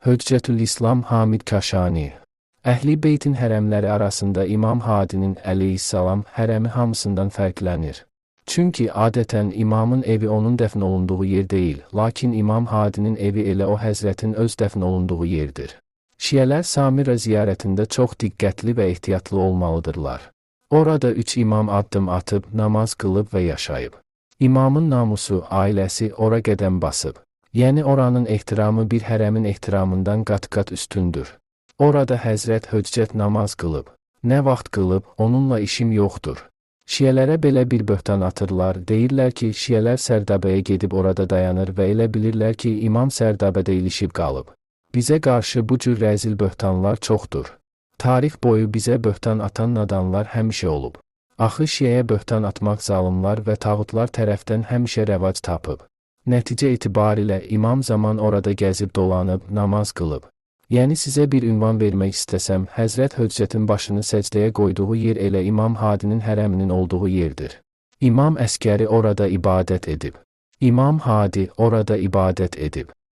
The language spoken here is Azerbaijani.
Höccətül-İslam Hamid Kaşani. Əhl-i Beytin hərəmləri arasında İmam Hadinin əleyhissalam hərəmi hamısından fərqlənir. Çünki adətən imamın evi onun dəfn olunduğu yer deyil, lakin İmam Hadinin evi elə o həzrətin öz dəfn olunduğu yerdir. Şiələr Samira ziyarətində çox diqqətli və ehtiyatlı olmalıdırlar. Orada 3 imam addım atıb, namaz qılıb və yaşayıb. İmamın namusu, ailəsi ora qədəm basıb. Yəni oranın ehtiramı bir hərəmin ehtiramından qat-qat üstündür. Orada Həzrət Höccət namaz qılıb. Nə vaxt qılıb, onunla işim yoxdur. Şiələrə belə bir böhtan atırlar, deyirlər ki, şiələr Sərdabəyə gedib orada dayanır və elə bilirlər ki, imam Sərdabədə ilişib qalıb. Bizə qarşı bu cür rəzil böhtanlar çoxdur. Tarix boyu bizə böhtan atan nadanlar həmişə olub. Axı şiəyə böhtan atmaq zalımlar və tağutlar tərəfdən həmişə rəvac tapıb. Nəticə etibarilə imam zaman orada gəzib dolanıb, namaz qılıb. Yəni sizə bir ünvan vermək istəsəm, Həzrət Höccətin başını səcdəyə qoyduğu yer elə İmam Hadinin hərəminin olduğu yerdir. İmam Əskəri orada ibadət edib. İmam Hadi orada ibadət edib.